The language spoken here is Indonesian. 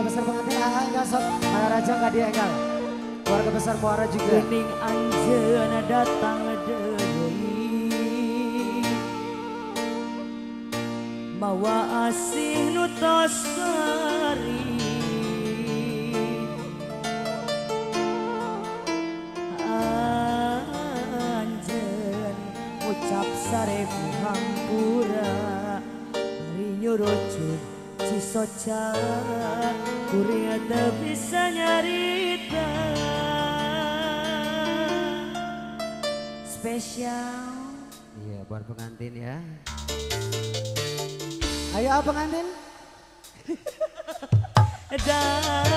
besar pengantin AA enggak sok, Maharaja enggak dia enggak. Keluarga besar Muara juga. Gening anjeuna datang deui. Mawa asih nu tos sari. Anjeun ucap sarebu hampura. Hari nyurucut cisoca kuring teu bisa nyarita. Spesial. Iya, buat pengantin ya. Ayo pengantin. Dan